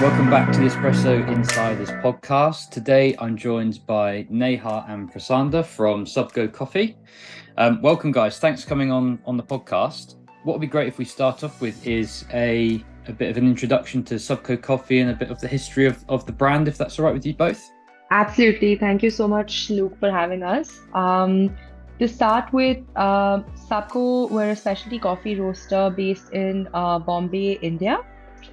Welcome back to the Espresso Insiders podcast. Today I'm joined by Neha and Prasanda from Subko Coffee. Welcome, guys. Thanks for coming on the podcast. What would be great if we start off with is a bit of an introduction to Subko Coffee and a bit of the history of the brand, if that's all right with you both. Absolutely. Thank you so much, Luke, for having us. To start with, Subko, we're a specialty coffee roaster based in Bombay, India.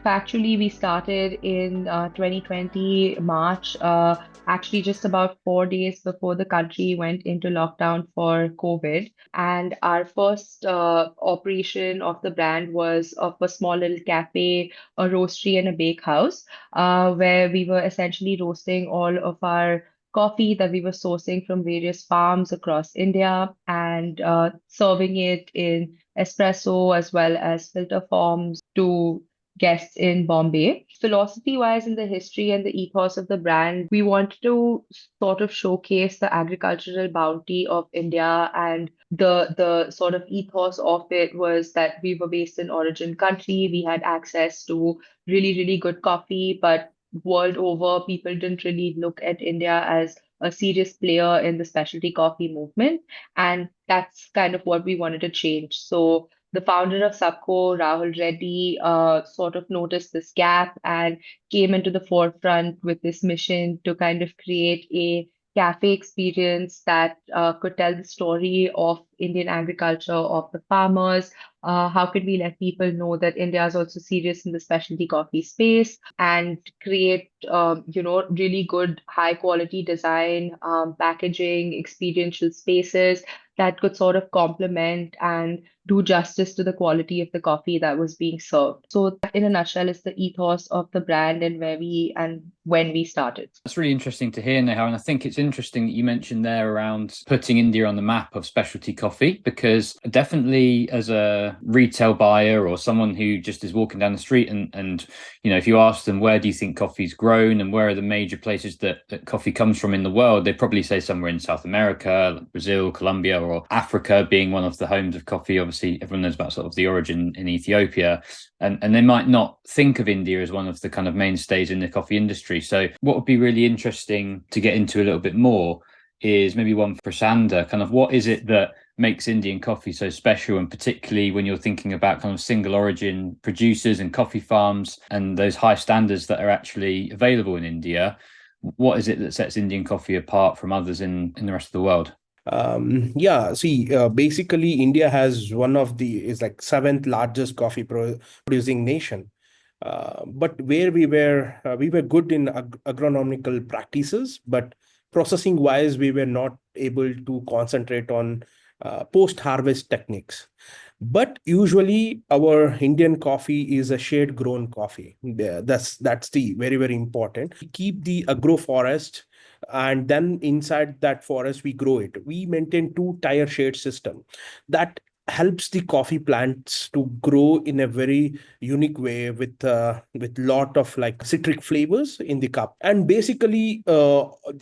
Factually, we started in 2020 March, actually just about 4 days before the country went into lockdown for COVID. And our first operation of the brand was of a small little cafe, a roastery, and a bake house, where we were essentially roasting all of our coffee that we were sourcing from various farms across India and serving it in espresso as well as filter forms to guests in Bombay. Philosophy-wise, in the history and the ethos of the brand, we wanted to sort of showcase the agricultural bounty of India, and the sort of ethos of it was that we were based in origin country. We had access to really, really good coffee, but world over, people didn't really look at India as a serious player in the specialty coffee movement. And that's kind of what we wanted to change. So the founder of Subko, Rahul Reddy, sort of noticed this gap and came into the forefront with this mission to kind of create a cafe experience that could tell the story of Indian agriculture, of the farmers. How could we let people know that India is also serious in the specialty coffee space and create, really good, high quality design, packaging, experiential spaces that could sort of complement and do justice to the quality of the coffee that was being served. So that in a nutshell is the ethos of the brand and where we and when we started. That's really interesting to hear, Neha. And I think it's interesting that you mentioned there around putting India on the map of specialty coffee, because definitely as a retail buyer or someone who just is walking down the street and if you ask them, where do you think coffee's grown and where are the major places that coffee comes from in the world, they probably say somewhere in South America, like Brazil, Colombia, or Africa being one of the homes of coffee. Obviously, everyone knows about sort of the origin in Ethiopia. And they might not think of India as one of the kind of mainstays in the coffee industry. So what would be really interesting to get into a little bit more is maybe one for Prasanda, kind of what is it that makes Indian coffee so special, and particularly when you're thinking about kind of single origin producers and coffee farms and those high standards that are actually available in India, what is it that sets Indian coffee apart from others in the rest of the world? Basically, India has is like seventh largest coffee producing nation. But where we were good in agronomical practices, but processing wise, we were not able to concentrate on post-harvest techniques. But usually our Indian coffee is a shade grown coffee. That's the very, very important. We keep the agroforest, and then inside that forest we grow it. We maintain two-tier shade system that helps the coffee plants to grow in a very unique way with lot of like citric flavors in the cup. And basically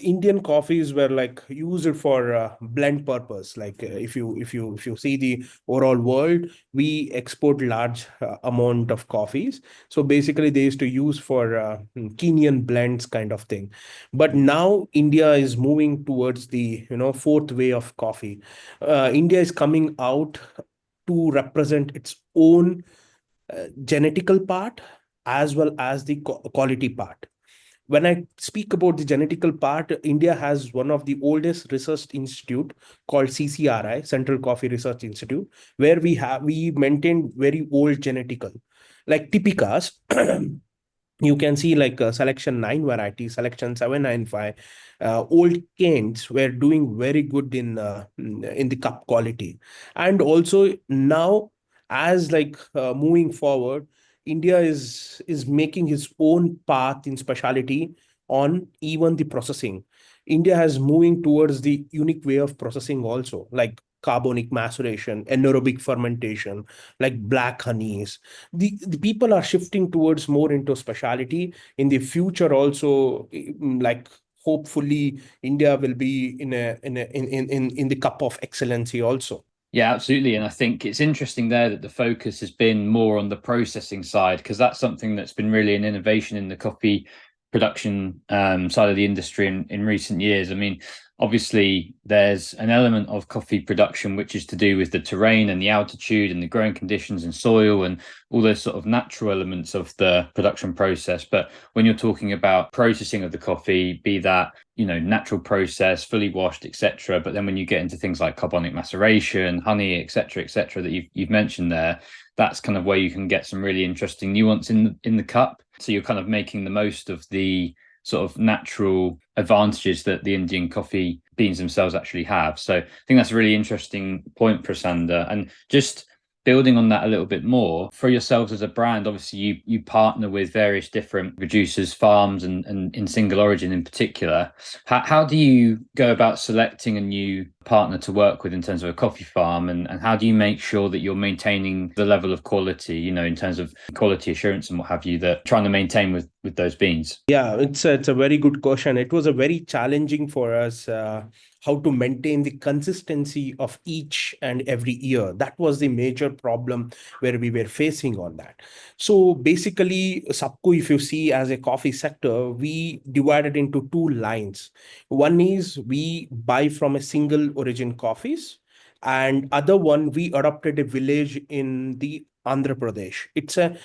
Indian coffees were like used for blend purpose. Like if you see the overall world, we export large amount of coffees. So basically they used to use for Kenyan blends kind of thing. But now India is moving towards the fourth way of coffee. India is coming out to represent its own genetical part as well as the quality part. When I speak about the genetical part, India has one of the oldest research institute called CCRI, Central Coffee Research Institute, where we maintain very old genetical, like Tipicas. You can see like selection 9 variety, selection 795. Old canes were doing very good in the cup quality. And also now, as like moving forward, India is making his own path in specialty on even the processing. India has moving towards the unique way of processing also, like carbonic maceration, anaerobic fermentation, like black honeys. The people are shifting towards more into specialty in the future also. Like hopefully India will be in the cup of excellency also. Yeah, absolutely. And I think it's interesting there that the focus has been more on the processing side, because that's something that's been really an innovation in the coffee production side of the industry in recent years. I mean, obviously, there's an element of coffee production which is to do with the terrain and the altitude and the growing conditions and soil and all those sort of natural elements of the production process. But when you're talking about processing of the coffee, be that natural process, fully washed, etc. But then when you get into things like carbonic maceration, honey, etc., that you've mentioned there, that's kind of where you can get some really interesting nuance in the cup. So you're kind of making the most of the sort of natural advantages that the Indian coffee beans themselves actually have. So I think that's a really interesting point, Prasander. And just building on that a little bit more, for yourselves as a brand, obviously you partner with various different producers, farms, and in single origin in particular. How do you go about selecting a new partner to work with in terms of a coffee farm, and how do you make sure that you're maintaining the level of quality, in terms of quality assurance and what have you, that trying to maintain with those beans? Yeah, it's a very good question. It was a very challenging for us how to maintain the consistency of each and every year. That was the major problem where we were facing on that. So basically, Subko, if you see as a coffee sector, we divided into two lines. One is we buy from a single origin coffees, and other one we adopted a village in the Andhra Pradesh. It's a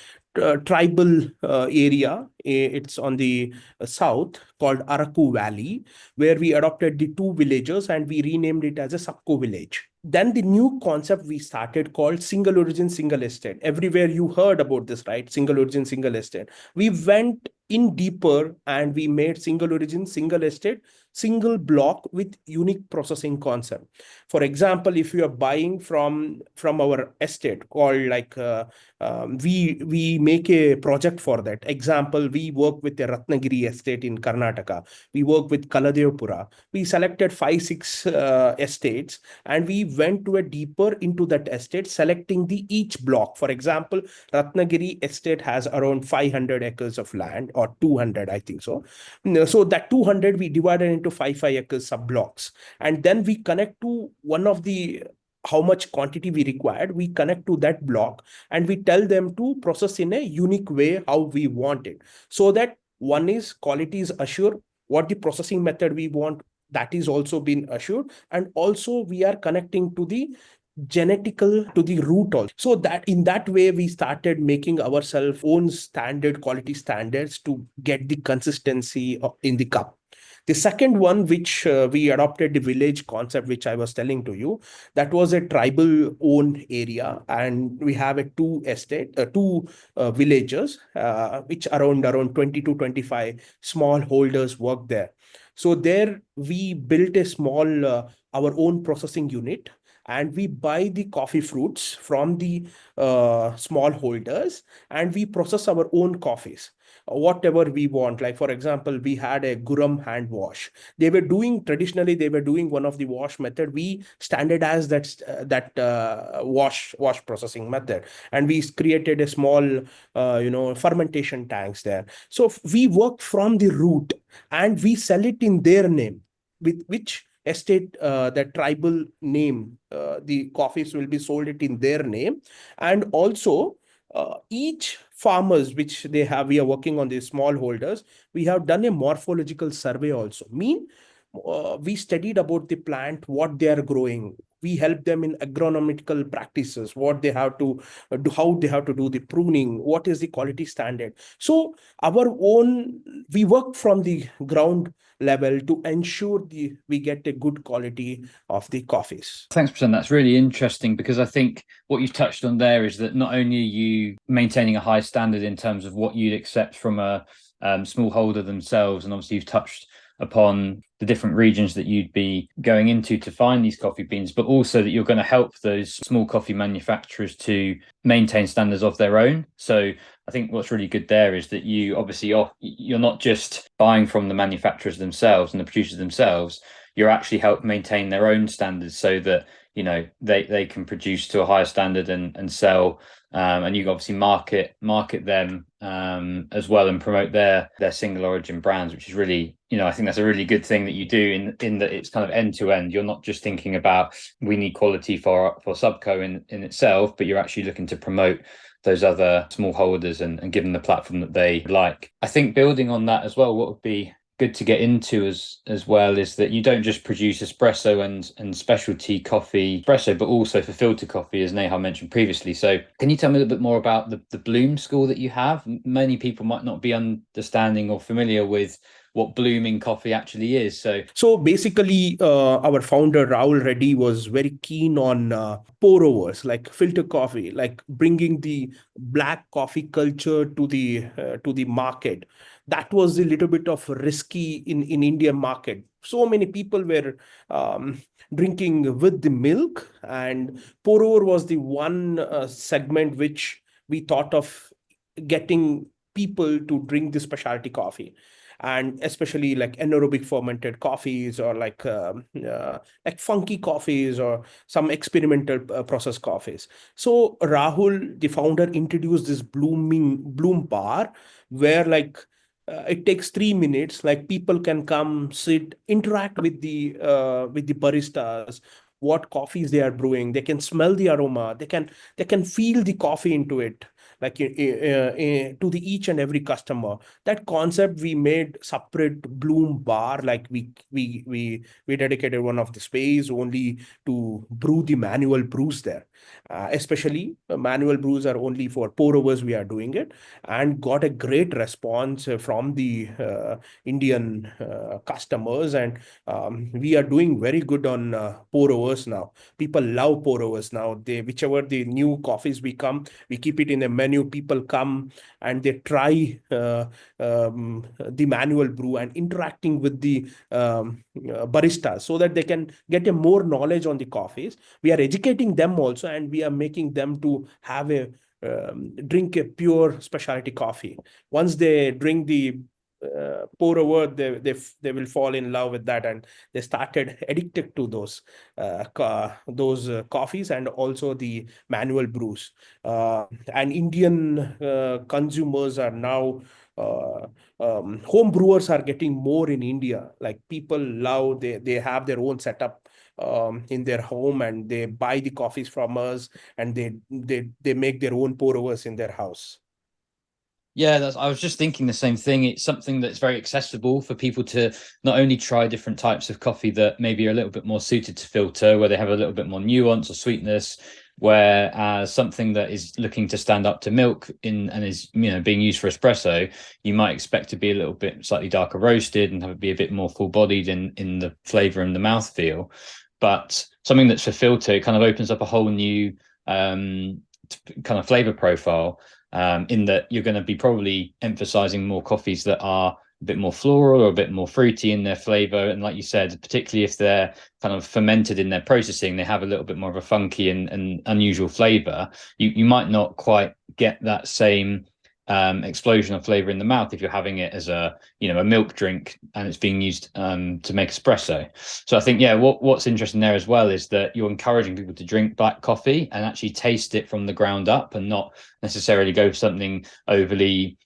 tribal area. It's on the south called Araku Valley, where we adopted the two villages and we renamed it as a Subco village. Then the new concept we started called single origin, single estate. Everywhere you heard about this, right? Single origin, single estate. We went in deeper and we made single origin, single estate, single block with unique processing concept. For example, if you are buying from our estate called like we make a project for that. Example, we work with the Ratnagiri estate in Karnataka. We work with Kaladevpura. We selected 5-6 estates and we went to a deeper into that estate, selecting the each block. For example, Ratnagiri estate has around 500 acres of land, or 200, I think so. So that 200 we divided into 5 acres sub blocks, and then we connect to one of the how much quantity we required, we connect to that block and we tell them to process in a unique way how we want it. So that one is quality is assured, what the processing method we want, that is also been assured, and also we are connecting to the genetical to the root also. So that in that way we started making ourselves own standard quality standards to get the consistency in the cup. The second one, which we adopted the village concept, which I was telling to you, that was a tribal owned area, and we have a two villages, which around 20 to 25 small holders work there. So there we built a small our own processing unit, and we buy the coffee fruits from the small holders, and we process our own coffees whatever we want. Like for example, we had a guram hand wash. They were doing traditionally, they were doing one of the wash method. We standardized that wash processing method, and we created a small fermentation tanks there. So we work from the root and we sell it in their name, with which estate the tribal name, the coffees will be sold it in their name. And also each farmers which they have, we are working on the small holders, we have done a morphological survey also. We studied about the plant, what they are growing. We help them in agronomical practices, what they have to do, how they have to do the pruning, what is the quality standard. So we work from the ground level to ensure we get a good quality of the coffees. Thanks, Prasan. That's really interesting, because I think what you've touched on there is that not only are you maintaining a high standard in terms of what you'd accept from a smallholder themselves, and obviously you've touched upon the different regions that you'd be going into to find these coffee beans, but also that you're going to help those small coffee manufacturers to maintain standards of their own. So I think what's really good there is that you obviously you're not just buying from the manufacturers themselves and the producers themselves, you're actually help maintain their own standards, so that they can produce to a higher standard and sell, and you obviously market them as well and promote their single origin brands, which is really, I think that's a really good thing that you do in that it's kind of end to end. You're not just thinking about we need quality for Subko in itself, but you're actually looking to promote those other small holders and give them the platform that they like. I think building on that as well, what would be good to get into as well is that you don't just produce espresso and specialty coffee espresso, but also for filter coffee, as Neha mentioned previously. So can you tell me a little bit more about the Bloom school that you have? Many people might not be understanding or familiar with what blooming coffee actually is. So basically, our founder Rahul Reddy was very keen on pour overs, like filter coffee, like bringing the black coffee culture to the market. That was a little bit of risky in Indian market. So many people were drinking with the milk, and pour over was the one segment which we thought of getting people to drink the specialty coffee, and especially like anaerobic fermented coffees, or like funky coffees, or some experimental process coffees. So Rahul, the founder, introduced this bloom bar, where like it takes 3 minutes. Like people can come, sit, interact with the baristas, what coffees they are brewing. They can smell the aroma. They can feel the coffee into it, like to the each and every customer. That concept we made separate bloom bar. Like we dedicated one of the space only to brew the manual brews there. Especially manual brews are only for pour overs. We are doing it, and got a great response from the Indian customers, and we are doing very good on pour overs now. People love pour overs now. Whichever the new coffees we keep it in the menu. People come and they try the manual brew and interacting with the baristas, so that they can get a more knowledge on the coffees. We are educating them also, and we are making them to have a drink a pure specialty coffee. Once they drink the pour over, they will fall in love with that, and they started addicted to those coffees, and also the manual brews. And Indian consumers are now home brewers are getting more in India. Like people love, they have their own setup in their home, and they buy the coffees from us, and they make their own pour overs in their house. Yeah, I was just thinking the same thing. It's something that's very accessible for people to not only try different types of coffee that maybe are a little bit more suited to filter, where they have a little bit more nuance or sweetness, whereas something that is looking to stand up to milk and is being used for espresso, you might expect to be a little bit slightly darker roasted and have it be a bit more full bodied in the flavor and the mouthfeel. But something that's for filter, it kind of opens up a whole new kind of flavor profile. In that you're going to be probably emphasizing more coffees that are a bit more floral or a bit more fruity in their flavor. And like you said, particularly if they're kind of fermented in their processing, they have a little bit more of a funky and unusual flavor. You might not quite get that same explosion of flavor in the mouth if you're having it as a milk drink and it's being used to make espresso. So I think what's interesting there as well is that you're encouraging people to drink black coffee and actually taste it from the ground up, and not necessarily go for something overly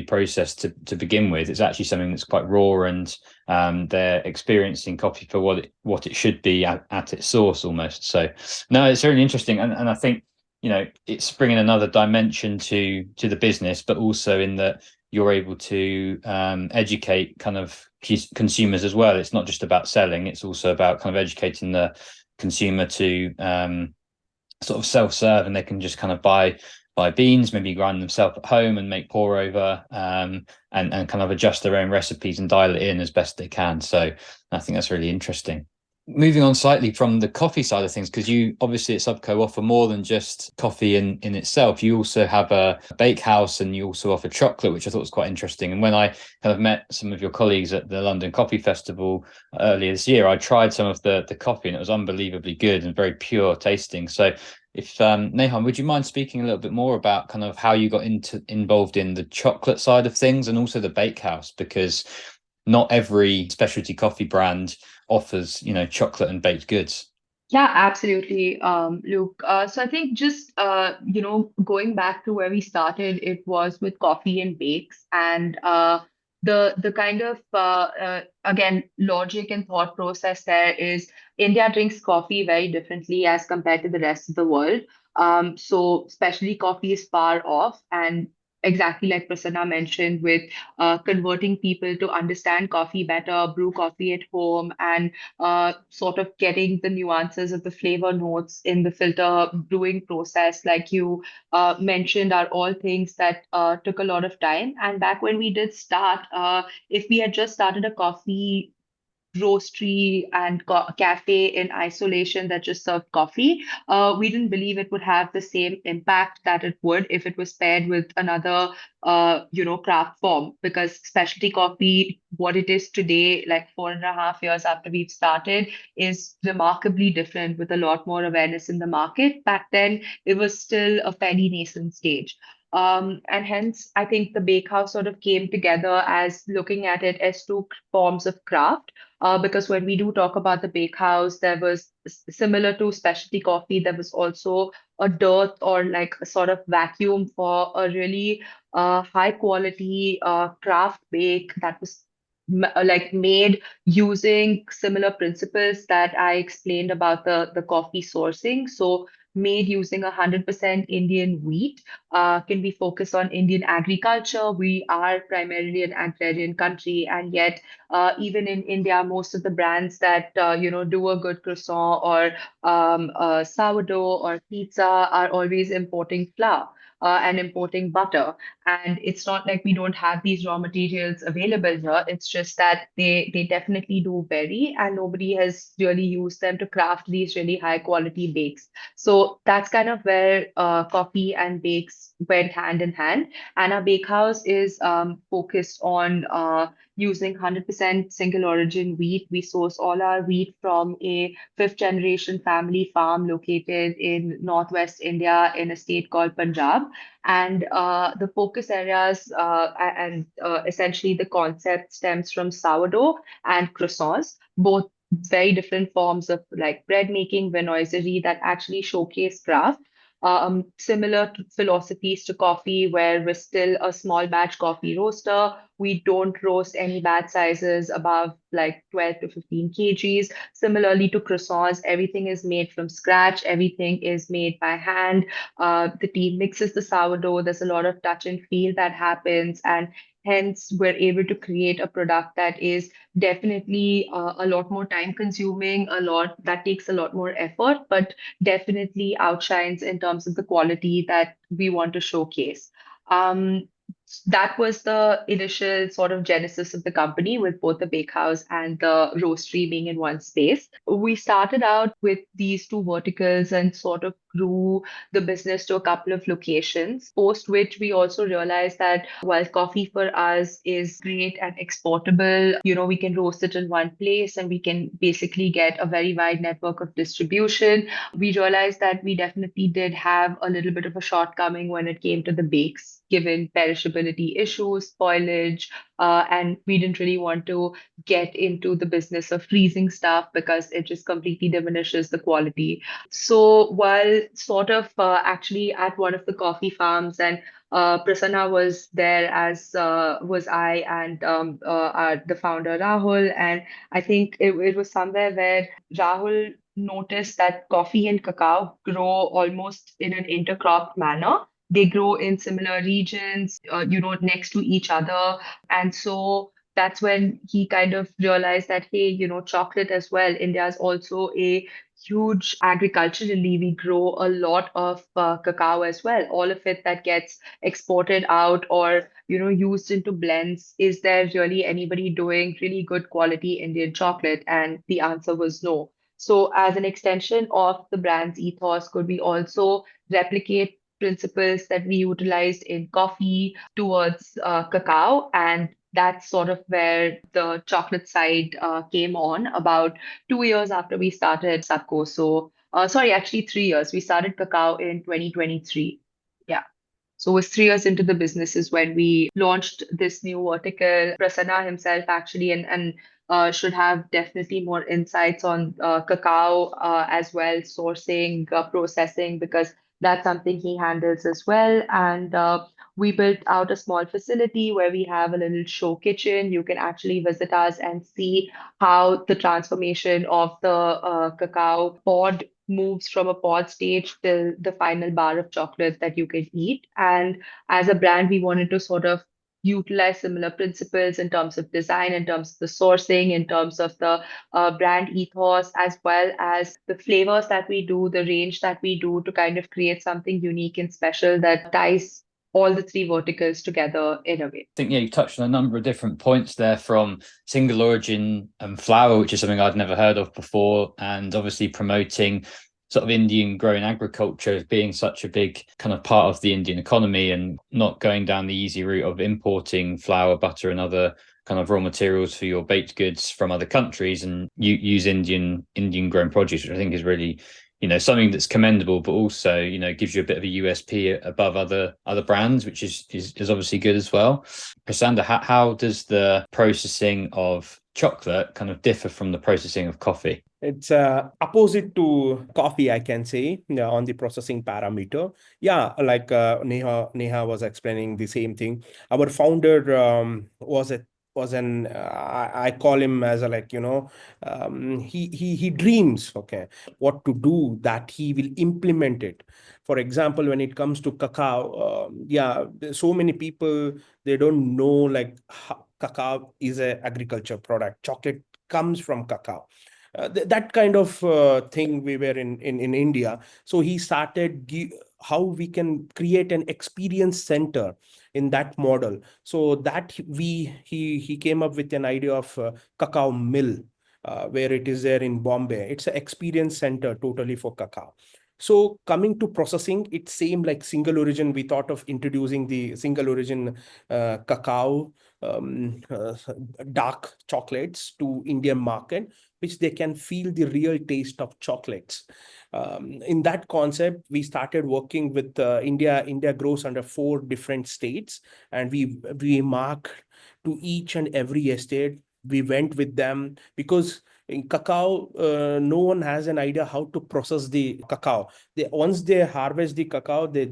processed to begin with. It's actually something that's quite raw, and they're experiencing coffee for what it should be at its source almost. So no, it's really interesting, and I think it's bringing another dimension to the business, but also in that you're able to educate kind of consumers as well. It's not just about selling, it's also about kind of educating the consumer to sort of self-serve, and they can just kind of buy beans, maybe grind themselves at home and make pour over, and kind of adjust their own recipes and dial it in as best they can. So I think that's really interesting. Moving on slightly from the coffee side of things, because you obviously at Subko offer more than just coffee in itself. You also have a bake house, and you also offer chocolate, which I thought was quite interesting. And when I kind of met some of your colleagues at the London Coffee Festival earlier this year, I tried some of the coffee, and it was unbelievably good and very pure tasting. So if Neha, would you mind speaking a little bit more about kind of how you got involved in the chocolate side of things, and also the bake house, because not every specialty coffee brand offers chocolate and baked goods. Yeah, absolutely, Luke. So I think just going back to where we started, it was with coffee and bakes, and the kind of again logic and thought process there is India drinks coffee very differently as compared to the rest of the world. So specialty coffee is far off, and exactly like Prasanna mentioned, with converting people to understand coffee better, brew coffee at home, and sort of getting the nuances of the flavor notes in the filter brewing process, like you mentioned, are all things that took a lot of time. And back when we did start, if we had just started a coffee roastery and cafe in isolation that just served coffee, we didn't believe it would have the same impact that it would if it was paired with another, craft form. Because specialty coffee, what it is today, like 4.5 years after we've started, is remarkably different with a lot more awareness in the market. Back then, it was still a fairly nascent stage. And hence, I think the bakehouse sort of came together as looking at it as two forms of craft, because when we do talk about the bakehouse, there was similar to specialty coffee, there was also a dearth or like a sort of vacuum for a really high quality craft bake that was like made using similar principles that I explained about the coffee sourcing. So made using 100% Indian wheat, can be focused on Indian agriculture. We are primarily an agrarian country, and yet even in India, most of the brands that do a good croissant or sourdough or pizza are always importing flour. And importing butter. And it's not like we don't have these raw materials available here. It's just that they definitely do vary, and nobody has really used them to craft these really high quality bakes. So that's kind of where coffee and bakes went hand in hand. And our bakehouse is focused on using 100% single origin wheat. We source all our wheat from a fifth generation family farm located in northwest India in a state called Punjab. And the focus areas and essentially the concept stems from sourdough and croissants, both very different forms of like bread making, viennoiserie that actually showcase craft. Similar to philosophies to coffee, where we're still a small batch coffee roaster. We don't roast any batch sizes above like 12 to 15 kgs. Similarly to croissants, everything is made from scratch, everything is made by hand. The team mixes the sourdough, there's a lot of touch and feel that happens, and hence we're able to create a product that is definitely a lot more time consuming, a lot that takes a lot more effort, but definitely outshines in terms of the quality that we want to showcase. Um, that was the initial sort of genesis of the company, with both the bakehouse and the roastery being in one space. We started out with these two verticals and sort of grew the business to a couple of locations, post which we also realized that while coffee for us is great and exportable, we can roast it in one place and we can basically get a very wide network of distribution. We realized that we definitely did have a little bit of a shortcoming when it came to the bakes, given perishability issues, spoilage, and we didn't really want to get into the business of freezing stuff because it just completely diminishes the quality. So while sort of actually at one of the coffee farms, and Prasanna was there, as was I, and the founder Rahul. And I think it was somewhere where Rahul noticed that coffee and cacao grow almost in an intercropped manner. They grow in similar regions, next to each other. And so that's when he kind of realized that, hey, chocolate as well. India is also a huge agriculturally. We grow a lot of cacao as well. All of it that gets exported out or used into blends. Is there really anybody doing really good quality Indian chocolate? And the answer was no. So, as an extension of the brand's ethos, could we also replicate principles that we utilized in coffee towards cacao? And that's sort of where the chocolate side came on about 2 years after we started Subko. So, sorry, actually 3 years. We started cacao in 2023. Yeah. So it was 3 years into the business is when we launched this new vertical. Prasanna himself actually and should have definitely more insights on cacao as well, sourcing, processing, because that's something he handles as well. And we built out a small facility where we have a little show kitchen. You can actually visit us and see how the transformation of the cacao pod moves from a pod stage till the final bar of chocolate that you can eat. And as a brand, we wanted to sort of utilize similar principles in terms of design, in terms of the sourcing, in terms of the brand ethos, as well as the flavors that we do, the range that we do to kind of create something unique and special that ties all the three verticals together in a way. I think, yeah, you touched on a number of different points there, from single origin flour, which is something I'd never heard of before, and obviously promoting sort of Indian growing agriculture as being such a big kind of part of the Indian economy, and not going down the easy route of importing flour, butter, and other kind of raw materials for your baked goods from other countries, and you use Indian grown produce, which I think is really, something that's commendable, but also, gives you a bit of a USP above other brands, which is obviously good as well. Prasanna, how does the processing of chocolate kind of differ from the processing of coffee? It's opposite to coffee, I can say, on the processing parameter. Yeah, like Neha was explaining the same thing. Our founder was an I call him as he dreams, okay, what to do, that he will implement it. For example, when it comes to cacao, so many people, they don't know like cacao is a agriculture product. Chocolate comes from cacao. That kind of thing we were in India. So he started how we can create an experience center in that model. So that he came up with an idea of cacao mill, where it is there in Bombay. It's an experience center totally for cacao. So coming to processing, it's same like single origin. We thought of introducing the single origin cacao dark chocolates to Indian market, which they can feel the real taste of chocolates. In that concept, we started working with India. India grows under 4 different states, and we mark to each and every estate. We went with them because in cacao, no one has an idea how to process the cacao. Once they harvest the cacao, they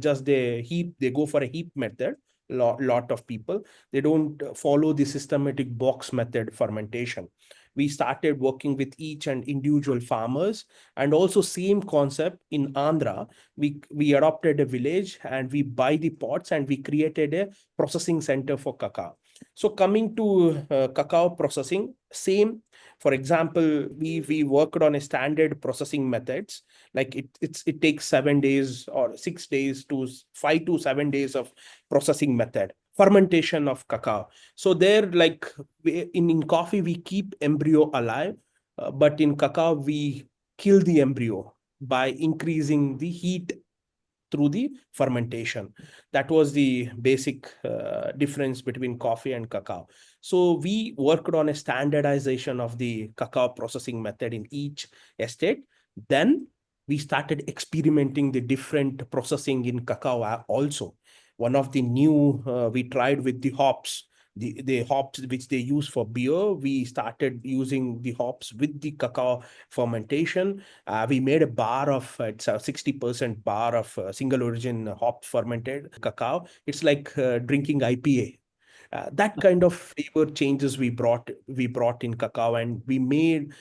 go for a heap method. Lot of people, they don't follow the systematic box method fermentation. We started working with each and individual farmers, and also same concept in Andhra. We adopted a village and we buy the pots and we created a processing center for cacao. So coming to cacao processing, same. For example, we worked on a standard processing methods. Like it takes 7 days or 6 days to 5 to 7 days of processing method, fermentation of cacao. So there, like in coffee, we keep embryo alive, but in cacao, we kill the embryo by increasing the heat through the fermentation. That was the basic difference between coffee and cacao. So we worked on a standardization of the cacao processing method in each estate. Then we started experimenting the different processing in cacao also. One of the new, we tried with the hops. The hops which they use for beer, we started using the hops with the cacao fermentation. We made a bar of, it's a 60% bar of single origin hop fermented cacao. It's like drinking IPA. That kind of flavor changes we brought in cacao, and we made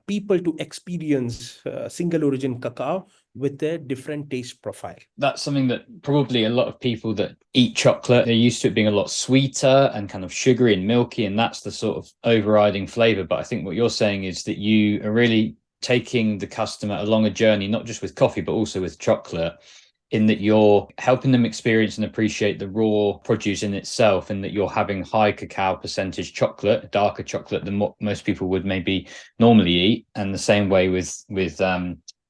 people to experience single origin cacao with a different taste profile. That's something that probably a lot of people that eat chocolate, they're used to it being a lot sweeter and kind of sugary and milky, and that's the sort of overriding flavor. But I think what you're saying is that you are really taking the customer along a journey, not just with coffee, but also with chocolate, in that you're helping them experience and appreciate the raw produce in itself, and that you're having high cacao percentage chocolate, darker chocolate than what most people would maybe normally eat. And the same way with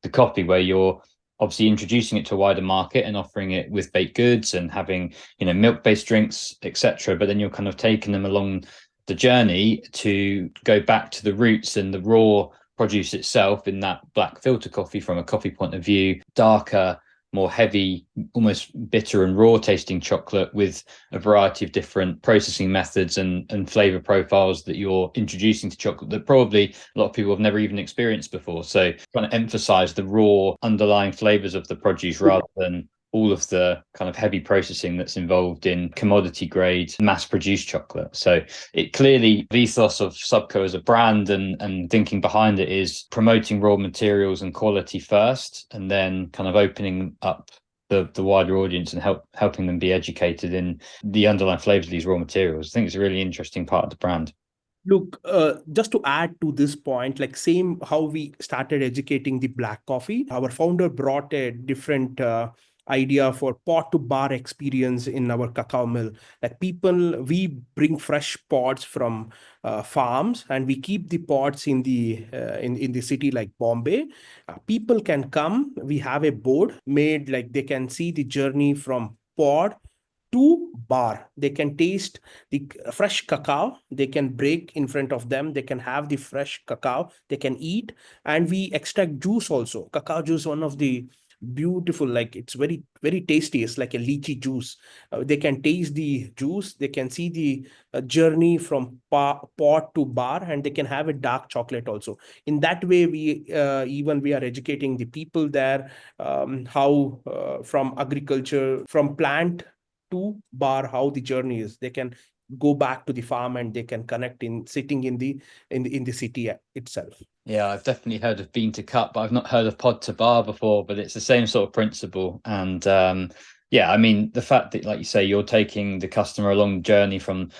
the coffee, where you're obviously introducing it to a wider market and offering it with baked goods and having, milk-based drinks, etc. But then you're kind of taking them along the journey to go back to the roots and the raw produce itself in that black filter coffee from a coffee point of view, darker, more heavy, almost bitter and raw tasting chocolate with a variety of different processing methods and flavor profiles that you're introducing to chocolate that probably a lot of people have never even experienced before. So trying to emphasize the raw underlying flavors of the produce rather than all of the kind of heavy processing that's involved in commodity grade mass produced chocolate. So it clearly, the ethos of Subko as a brand and thinking behind it is promoting raw materials and quality first, and then kind of opening up the wider audience and helping them be educated in the underlying flavors of these raw materials. I think it's a really interesting part of the brand. Look, just to add to this point, like same how we started educating the black coffee, our founder brought a different idea for pot to bar experience in our cacao mill. Like we bring fresh pods from farms, and we keep the pods in the in the city like Bombay. People can come. We have a board made like they can see the journey from pod to bar. They can taste the fresh cacao. They can break in front of them. They can have the fresh cacao. They can eat, and we extract juice also. Cacao juice, one of the beautiful, like it's very very tasty. It's like a lychee juice. They can taste the juice. They can see the journey from pot to bar, and they can have a dark chocolate also. In that way, we are educating the people there, how from agriculture, from plant to bar, how the journey is. They can go back to the farm and they can connect in sitting in the city itself. Yeah, I've definitely heard of bean to cup, but I've not heard of pod to bar before, but it's the same sort of principle. And yeah, I mean, the fact that, like you say, you're taking the customer along the journey from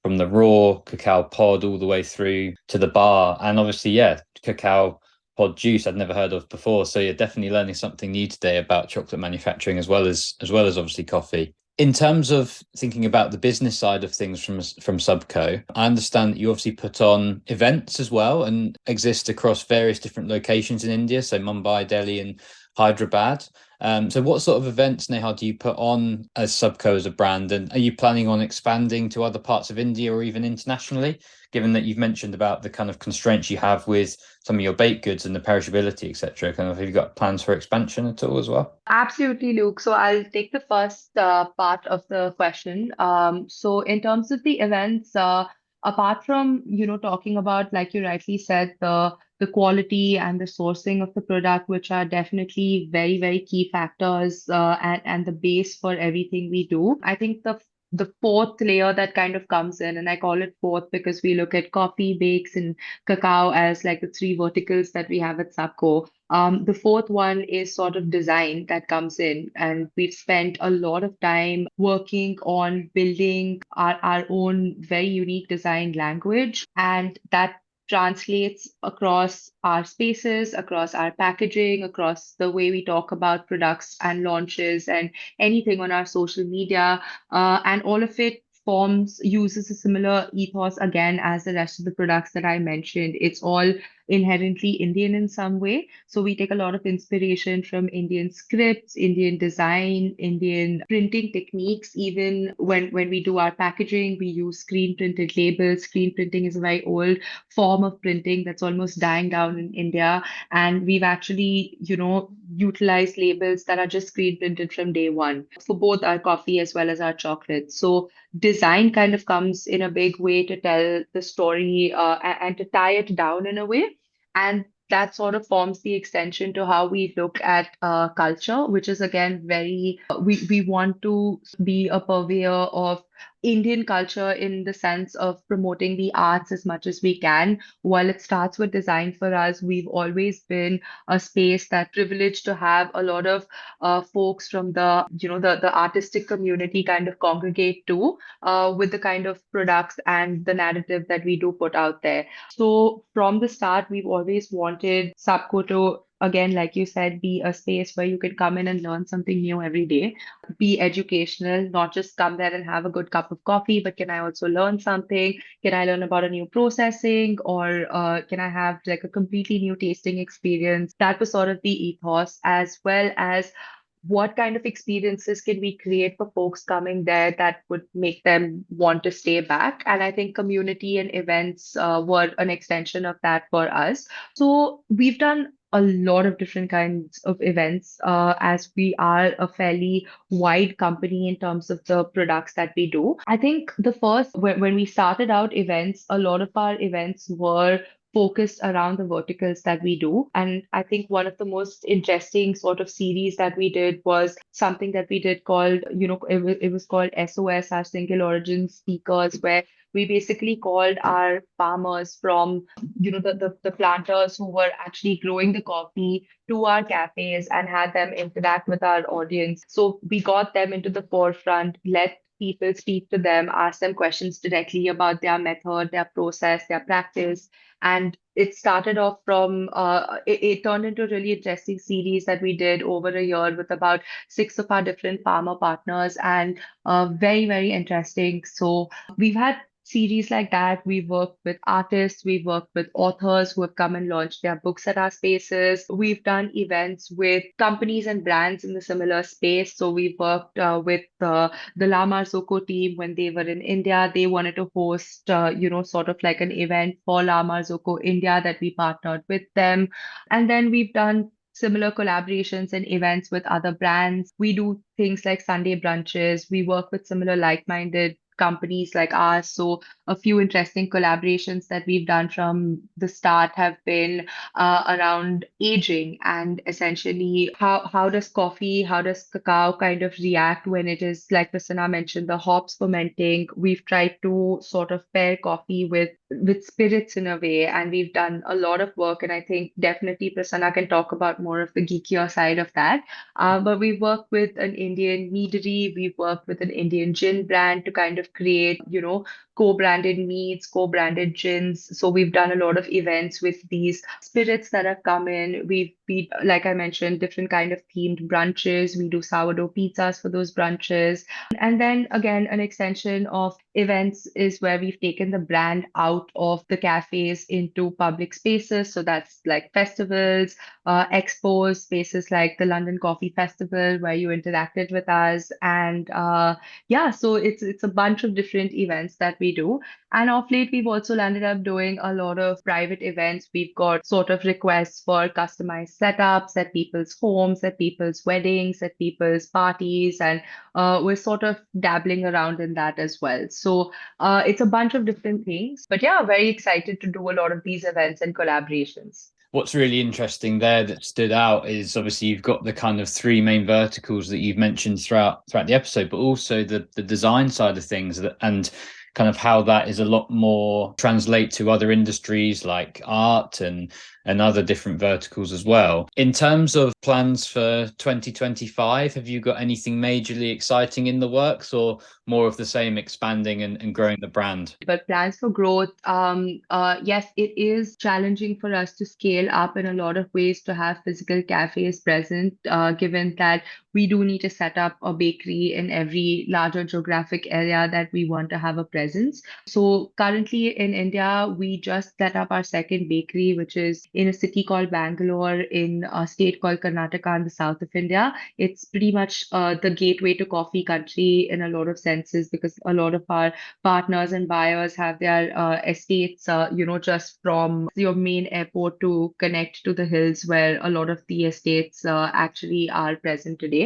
the raw cacao pod all the way through to the bar. And obviously, yeah, cacao pod juice I'd never heard of before. So you're definitely learning something new today about chocolate manufacturing as well as obviously coffee. In terms of thinking about the business side of things from Subko, I understand that you obviously put on events as well and exist across various different locations in India, so Mumbai, Delhi, and Hyderabad. So what sort of events, Neha, do you put on as Subko as a brand? And are you planning on expanding to other parts of India or even internationally, given that you've mentioned about the kind of constraints you have with some of your baked goods and the perishability, etc.? Kind of, have you got plans for expansion at all as well? Absolutely, Luke. So I'll take the first part of the question. So in terms of the events, apart from, talking about, like you rightly said, the quality and the sourcing of the product, which are definitely very, very key factors, and the base for everything we do. I think the fourth layer that kind of comes in, and I call it fourth because we look at coffee, bakes, and cacao as like the three verticals that we have at Subco. The fourth one is sort of design that comes in, and we've spent a lot of time working on building our own very unique design language, and that translates across our spaces, across our packaging, across the way we talk about products and launches and anything on our social media, and all of it uses a similar ethos again as the rest of the products that I mentioned. It's all inherently Indian in some way. So we take a lot of inspiration from Indian scripts, Indian design, Indian printing techniques. Even when we do our packaging, we use screen printed labels. Screen printing is a very old form of printing that's almost dying down in India. And we've actually, utilized labels that are just screen printed from day one for both our coffee as well as our chocolate. So design kind of comes in a big way to tell the story, and to tie it down in a way. And that sort of forms the extension to how we look at culture, which is again we want to be a purveyor of Indian culture in the sense of promoting the arts as much as we can. While it starts with design for us, we've always been a space that privileged to have a lot of folks from the artistic community kind of congregate too, with the kind of products and the narrative that we do put out there. So from the start, we've always wanted Subco to, again, like you said, be a space where you can come in and learn something new every day, be educational, not just come there and have a good cup of coffee, but can I also learn something? Can I learn about a new processing, or can I have like a completely new tasting experience? That was sort of the ethos, as well as what kind of experiences can we create for folks coming there that would make them want to stay back? And I think community and events were an extension of that for us. So we've done a lot of different kinds of events, as we are a fairly wide company in terms of the products that we do. I think when we started out events, a lot of our events were focused around the verticals that we do. And I think one of the most interesting sort of series that we did was something that we did called, it was called SOS, our single origin speakers, where we basically called our farmers from, the planters who were actually growing the coffee to our cafes and had them interact with our audience. So we got them into the forefront, let people speak to them, ask them questions directly about their method, their process, their practice. And it started off from, it turned into a really interesting series that we did over a year with about 6 of our different farmer partners, and very, very interesting. So we've had series like that. We've worked with artists, we've worked with authors who have come and launched their books at our spaces. We've done events with companies and brands in the similar space. So we've worked with the La Marzocco team when they were in India. They wanted to host, sort of like an event for La Marzocco India that we partnered with them. And then we've done similar collaborations and events with other brands. We do things like Sunday brunches. We work with similar like-minded companies like ours. So a few interesting collaborations that we've done from the start have been around aging, and essentially how does cacao kind of react when it is, like Prasanna mentioned, the hops fermenting. We've tried to sort of pair coffee with spirits in a way, and we've done a lot of work. And I think definitely Prasanna can talk about more of the geekier side of that. But we've worked with an Indian meadery, we've worked with an Indian gin brand to kind of create, co-branded meads, co-branded gins. So we've done a lot of events with these spirits that have come in. Like I mentioned, different kind of themed brunches. We do sourdough pizzas for those brunches. And then again, an extension of events is where we've taken the brand out of the cafes into public spaces. So that's like festivals, expos, spaces like the London Coffee Festival where you interacted with us. And yeah, so it's a bunch of different events that we do. And of late, we've also landed up doing a lot of private events. We've got sort of requests for customized setups at people's homes, at people's weddings, at people's parties, and we're sort of dabbling around in that as well. So it's a bunch of different things. But yeah, very excited to do a lot of these events and collaborations. What's really interesting there that stood out is obviously you've got the kind of three main verticals that you've mentioned throughout the episode, but also the design side of things, and kind of how that is a lot more translate to other industries like art and other different verticals as well. In terms of plans for 2025, have you got anything majorly exciting in the works, or more of the same, expanding and growing the brand? But plans for growth, yes, it is challenging for us to scale up in a lot of ways to have physical cafes present, given that we do need to set up a bakery in every larger geographic area that we want to have a presence. So currently in India, we just set up our second bakery, which is in a city called Bangalore in a state called Karnataka in the south of India. It's pretty much the gateway to coffee country in a lot of senses, because a lot of our partners and buyers have their estates, just from your main airport to connect to the hills where a lot of the estates actually are present today.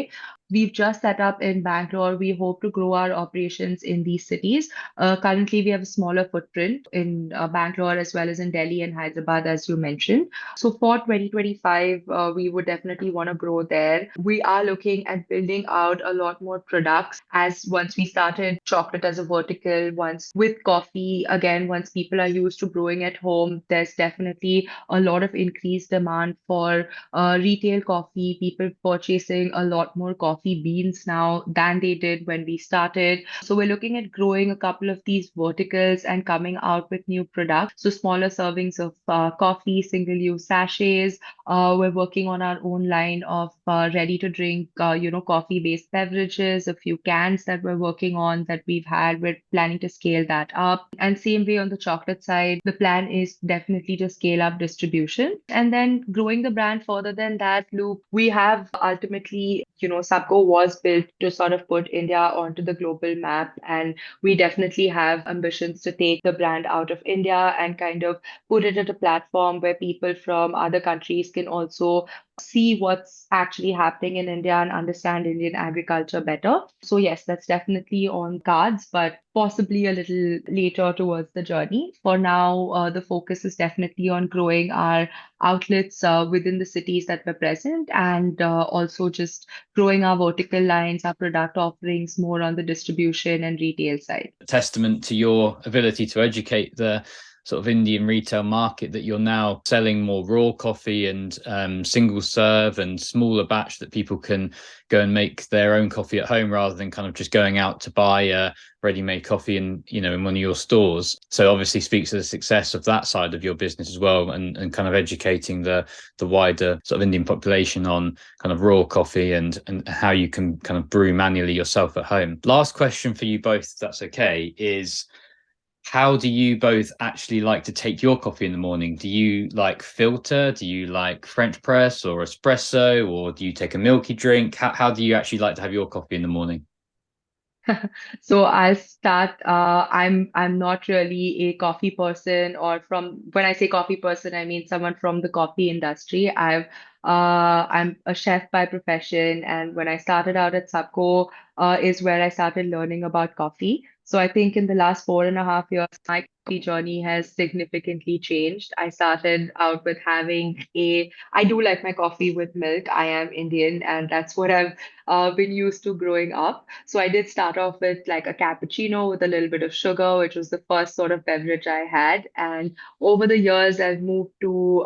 We've just set up in Bangalore. We hope to grow our operations in these cities. Currently, we have a smaller footprint in Bangalore as well as in Delhi and Hyderabad, as you mentioned. So for 2025, we would definitely want to grow there. We are looking at building out a lot more products, as once we started chocolate as a vertical, once with coffee, again, once people are used to brewing at home, there's definitely a lot of increased demand for retail coffee, people purchasing a lot more coffee beans now than they did when we started. So we're looking at growing a couple of these verticals and coming out with new products. So smaller servings of coffee, single-use sachets. We're working on our own line of ready-to-drink, coffee-based beverages, a few cans that we're working on that we've had. We're planning to scale that up. And same way on the chocolate side, the plan is definitely to scale up distribution and then growing the brand further than that. Luke, we have ultimately, Subko Subko was built to sort of put India onto the global map, and we definitely have ambitions to take the brand out of India and kind of put it at a platform where people from other countries can also see what's actually happening in India and understand Indian agriculture better. So yes, that's definitely on cards, but possibly a little later towards the journey. For now, the focus is definitely on growing our outlets within the cities that we're present, and also just growing our vertical lines, our product offerings more on the distribution and retail side. Testament to your ability to educate the sort of Indian retail market that you're now selling more raw coffee and single serve and smaller batch that people can go and make their own coffee at home rather than kind of just going out to buy a ready-made coffee in one of your stores. So obviously speaks to the success of that side of your business as well, and kind of educating the wider sort of Indian population on kind of raw coffee and how you can kind of brew manually yourself at home. Last question for you both, if that's okay, is how do you both actually like to take your coffee in the morning? Do you like filter? Do you like French press or espresso? Or do you take a milky drink? How do you actually like to have your coffee in the morning? So I'll start. I'm not really a coffee person, or when I say coffee person, I mean someone from the coffee industry. I'm a chef by profession, and when I started out at Subko, is where I started learning about coffee. So I think in the last 4.5 years, my coffee journey has significantly changed. I started out with I do like my coffee with milk. I am Indian, and that's what I've been used to growing up. So I did start off with like a cappuccino with a little bit of sugar, which was the first sort of beverage I had. And over the years, I've moved to,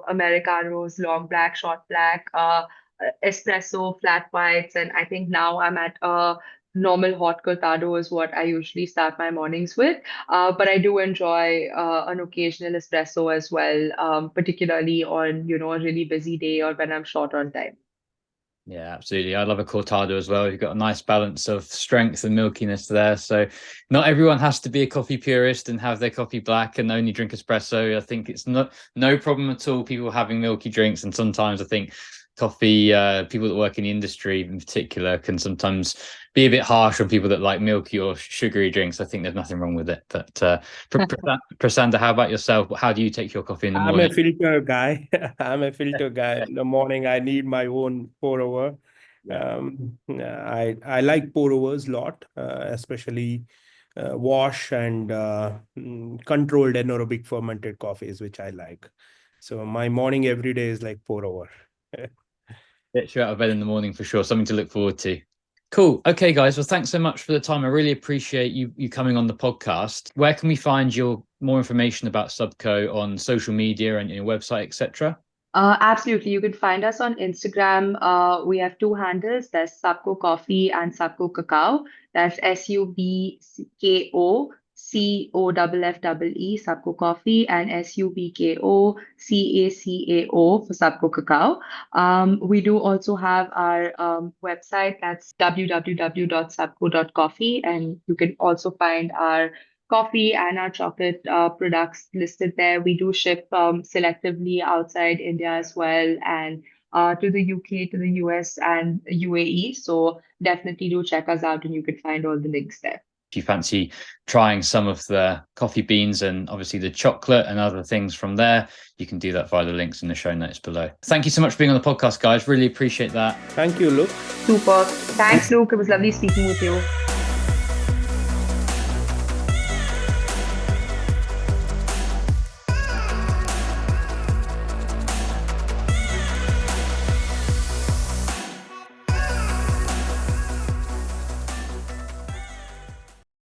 Americanos, long black, short black, espresso, flat whites. And I think now I'm at a normal hot cortado is what I usually start my mornings with. But I do enjoy an occasional espresso as well, particularly on, a really busy day or when I'm short on time. Yeah, absolutely. I love a cortado as well. You've got a nice balance of strength and milkiness there. So not everyone has to be a coffee purist and have their coffee black and only drink espresso. I think it's no problem at all, people having milky drinks. And sometimes I think coffee, people that work in the industry in particular, can sometimes be a bit harsh on people that like milky or sugary drinks. I think there's nothing wrong with it. But Prasanda, how about yourself? How do you take your coffee in the morning? I'm a filter guy. I'm a filter guy. In the morning, I need my own pour over. I like pour overs a lot, especially wash and controlled anaerobic fermented coffees, which I like. So my morning every day is like pour over. Get you out of bed in the morning for sure. Something to look forward to. Cool. Okay, guys. Well, thanks so much for the time. I really appreciate you coming on the podcast. Where can we find more information about Subko on social media and your website, etc.? Absolutely. You can find us on Instagram. We have two handles. There's Subko Coffee and Subko Cacao. That's SUBKO COFFE, Subko Coffee, and SUBKO CACAO for Subko Cacao. We do also have our website, that's www.subko.coffee, and you can also find our coffee and our chocolate products listed there. We do ship selectively outside India as well, and to the UK, to the US, and UAE. So definitely do check us out, and you can find all the links there. If you fancy trying some of the coffee beans and obviously the chocolate and other things from there, you can do that via the links in the show notes below. Thank you so much for being on the podcast, guys. Really appreciate that. Thank you, Luke. Super. Thanks, Luke. It was lovely speaking with you.